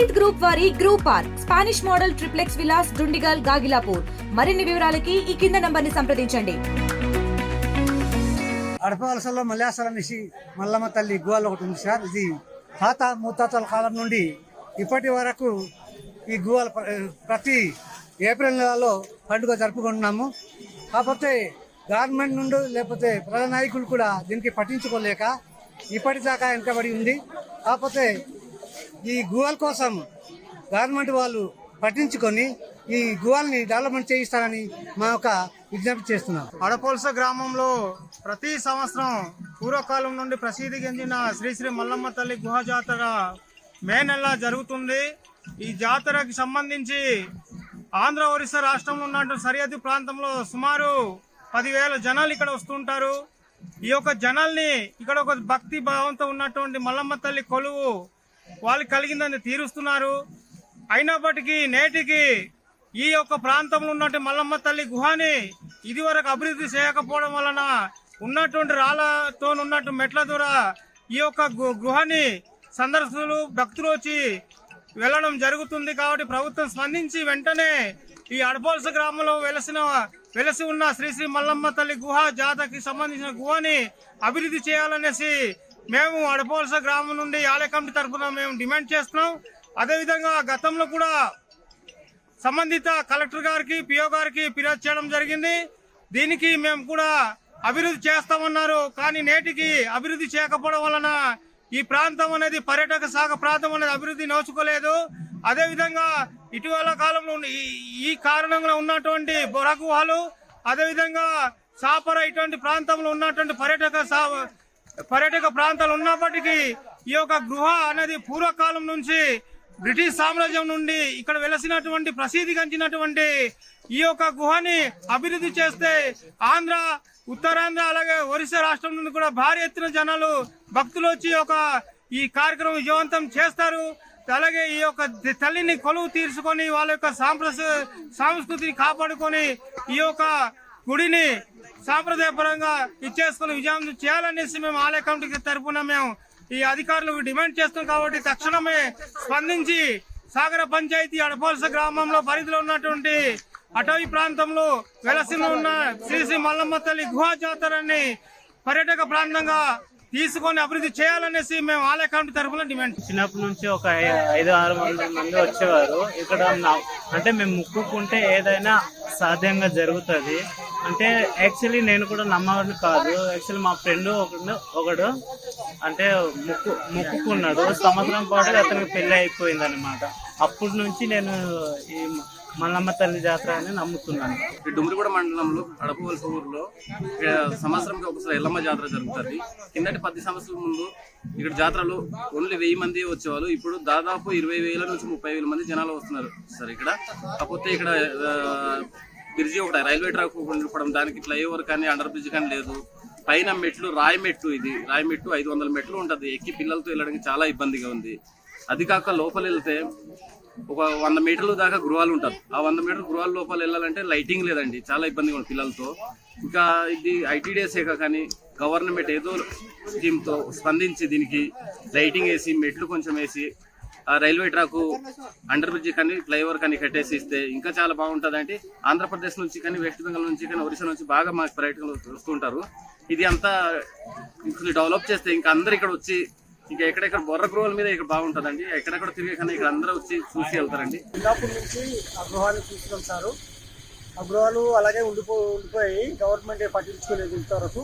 Health group వారి group park Spanish model triplex Vilas Dundigal Gagillapur. మరిన్ని వివరాలకి ఈ కింద నంబర్ని సంప్రదించండి. అడపవలసలో మల్లేశ్వర అనేసి మల్లమ్మ తల్లి గుహలు ఒకటి ఉంది సార్. ఇది తాత ముత్తాతల కాలం నుండి ఇప్పటి వరకు ఈ గుహలు ప్రతి ఏప్రిల్ నెలలో పండుగ జరుపుకుంటున్నాము. కాకపోతే గవర్నమెంట్ నుండి లేకపోతే ప్రజా నాయకులు కూడా దీనికి పట్టించుకోలేక ఇప్పటిదాకా వెనుకబడి ఉంది. కాకపోతే ఈ గుహల కోసం గవర్నమెంట్ వాళ్ళు పట్టించుకొని ఈ గుహల్ని డెవలప్మెంట్ చేయిస్తారని మా యొక్క విజ్ఞప్తి చేస్తున్నాం. అడపోల్స గ్రామంలో ప్రతి సంవత్సరం పూర్వకాలం నుండి ప్రసిద్ధి చెందిన శ్రీ మల్లమ్మ తల్లి గుహ జాతర మే నెల జరుగుతుంది. ఈ జాతరకి సంబంధించి ఆంధ్ర ఒరిస్సా రాష్ట్రంలో ఉన్నటువంటి సరిహద్దు ప్రాంతంలో సుమారు 10,000 జనాలు ఇక్కడ వస్తుంటారు. ఈ యొక్క జనాల్ని ఇక్కడ ఒక భక్తి భావంతో ఉన్నటువంటి మల్లమ్మ తల్లి కొలువు వాళ్ళకి కలిగిందని తీరుస్తున్నారు. అయినప్పటికీ నేటికి ఈ యొక్క ప్రాంతంలో ఉన్నటువంటి మల్లమ్మ తల్లి గుహని ఇదివరకు అభివృద్ధి చేయకపోవడం వలన ఉన్నటువంటి రాళ్లతో ఉన్నట్టు మెట్ల ద్వారా ఈ యొక్క గుహని సందర్శకులు భక్తులు వచ్చి వెళ్ళడం జరుగుతుంది. కాబట్టి ప్రభుత్వం స్పందించి వెంటనే ఈ అడపోల్స గ్రామంలో వెలసి ఉన్న శ్రీ మల్లమ్మ తల్లి గుహ జాతరకి సంబంధించిన గుహని అభివృద్ధి చేయాలనేసి మేము అడపోల్స గ్రామం నుండి ఆలయ కమిటీ తరఫున మేము డిమాండ్ చేస్తున్నాం. అదేవిధంగా గతంలో కూడా సంబంధిత కలెక్టర్ గారికి పిఓ గారికి ఫిర్యాదు చేయడం జరిగింది. దీనికి మేము కూడా అభివృద్ధి చేస్తామన్నారు. కానీ నేటికి అభివృద్ధి చేయకపోవడం వలన ఈ ప్రాంతం అనేది పర్యాటక శాఖ ప్రాంతం అనేది అభివృద్ధి నోచుకోలేదు. అదేవిధంగా ఇటీవల కాలంలో ఈ కారణంగా ఉన్నటువంటి బొర గుహలు అదేవిధంగా సాపర ఇటువంటి ప్రాంతంలో ఉన్నటువంటి పర్యాటక ప్రాంతాలు ఉన్నప్పటికీ ఈ యొక్క గుహ అనేది పూర్వకాలం నుంచి బ్రిటిష్ సామ్రాజ్యం నుండి ఇక్కడ వెలసినటువంటి ప్రసిద్ధి గంచినటువంటి ఈ యొక్క గుహని అభివృద్ధి చేస్తే ఆంధ్ర ఉత్తరాంధ్ర అలాగే ఒరిస్సా రాష్ట్రం నుండి కూడా భారీ ఎత్తున జనాలు భక్తులు వచ్చి ఈ కార్యక్రమం విజయవంతం చేస్తారు. అలాగే ఈ యొక్క తల్లిని కొలువు తీర్చుకొని వాళ్ళ యొక్క సంస్కృతిని కాపాడుకొని ఈ యొక్క గుడిని సాంప్రదాయపరంగా ఇచ్చేసుకుని విజయవంతం చేయాలనేసి మేము ఆలయ కమిటీ తరఫున మేము ఈ అధికారులకు డిమాండ్ చేస్తాం. కాబట్టి తక్షణమే స్పందించి సాగర పంచాయతీ అడపోల్స గ్రామంలో పరిధిలో ఉన్నటువంటి అటవీ ప్రాంతంలో వెలసి ఉన్న శ్రీ మల్లమ్మ తల్లి గుహ జాతరని పర్యాటక ప్రాంతంగా తీసుకొని అభివృద్ధి చేయాలనేసి మేము ఆలయ కమిటీ తరఫున డిమాండ్. చిన్నప్పటి నుంచి ఒక 5-6 మంది వచ్చేవారు ఇక్కడ. అంటే మేము మొక్కుకుంటే ఏదైనా సాధ్యంగా జరుగుతుంది. అంటే యాక్చువల్లీ నేను కూడా నమ్మవాడిని కాదు. యాక్చువల్లీ మా ఫ్రెండ్ ఒకడు అంటే మొక్కుకున్నాడు. సంవత్సరం పాటు అతనికి పెళ్లి అయిపోయింది అనమాట. అప్పటి నుంచి నేను ఈ మల్లమ్మ తల్లి జాతర అని నమ్ముతున్నాను. డుమ్రిగూడ మండలంలో అడపవలస ఊర్లో సంవత్సరంకి ఒకసారి ఎల్లమ్మ జాతర జరుగుతుంది. కిందటి 10 సంవత్సరాల ముందు ఇక్కడ జాతరలు ఓన్లీ 1000 మంది వచ్చేవాళ్ళు. ఇప్పుడు దాదాపు 20,000 నుంచి 30,000 మంది జనాలు వస్తున్నారు సార్ ఇక్కడ. కాకపోతే ఇక్కడ బ్రిడ్జి ఒకటి రైల్వే ట్రాక్ ఉండడం, దానికి ఫ్లైఓవర్ కానీ అండర్ బ్రిడ్జ్ కానీ లేదు. పైన మెట్లు రాయి మెట్టు, ఇది రాయి మెట్టు 500 మెట్లు ఉంటుంది. ఎక్కి పిల్లలతో వెళ్ళడానికి చాలా ఇబ్బందిగా ఉంది. అది కాక లోపల వెళ్తే ఒక 100 మీటర్ల దాకా గృహాలు ఉంటుంది. ఆ 100 మీటర్ల గృహాల లోపల వెళ్ళాలంటే లైటింగ్ లేదండి, చాలా ఇబ్బందిగా ఉంది పిల్లలతో. ఇంకా ఇది ఐటీడీఎస్ఏ కానీ గవర్నమెంట్ ఏదో స్కీమ్తో స్పందించి దీనికి లైటింగ్ వేసి మెట్లు కొంచెం వేసి ఆ రైల్వే ట్రాక్ అండర్ బ్రిడ్జ్ కానీ ఫ్లైఓవర్ కానీ కట్టేసి ఇస్తే ఇంకా చాలా బాగుంటుంది. అంటే ఆంధ్రప్రదేశ్ నుంచి కానీ వెస్ట్ బెంగాల్ నుంచి కానీ ఒరిస్సా నుంచి బాగా మాకు పర్యాటకులు వస్తుంటారు. ఇది అంతా డెవలప్ చేస్తే ఇంకా అందరు ఇక్కడ వచ్చి ఇంకా ఎక్కడెక్కడ బొర్ర గృహాల మీద ఇక్కడ బాగుంటుందండి. ఎక్కడెక్కడ తిరిగే కన్నా ఇక్కడ అందరూ వచ్చి చూసి వెళ్తారండి. చిన్నప్పటి నుంచి ఆ గృహాలు తీసుకొస్తారు. ఆ గృహాలు అలాగే ఉండిపోయి గవర్నమెంట్ పట్టించుకోలేదు ఇంతవరకు.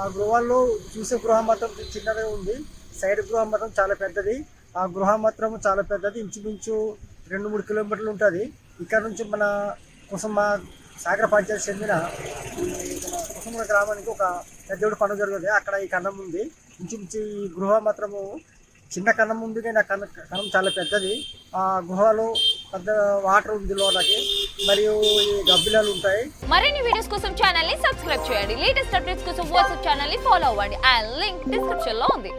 ఆ గృహాల్లో చూసే గృహం మాత్రం చిన్నదే ఉంది. సైడ్ గృహం మాత్రం చాలా పెద్దది. ఆ గృహం మాత్రం చాలా పెద్దది, ఇంచుమించు 2-3 కిలోమీటర్లు ఉంటుంది. ఇక్కడ నుంచి మన కుసుమ సాగర పంచాయతీ చెందిన కుసుమ గ్రామానికి ఒక పెద్దోడు పండుగ జరుగుతుంది. అక్కడ ఈ కన్నం ఉంది. ఇంచుమించు ఈ గృహ మాత్రము చిన్న కన్నం ఉంది, కానీ ఆ కన్నం చాలా పెద్దది. ఆ గుహలో పెద్ద వాటర్ ఉంది లోనకి, మరియు ఈ గబ్బిలాలు ఉంటాయి. మరిన్ని వీడియోస్ కోసం ఛానల్ ని సబ్స్క్రైబ్ చేయండి. లేటెస్ట్ అప్డేట్స్ కోసం వాట్సాప్ ఛానల్ ని ఫాలో అవ్వండి. ఆ లింక్ డిస్క్రిప్షన్ లో ఉంది.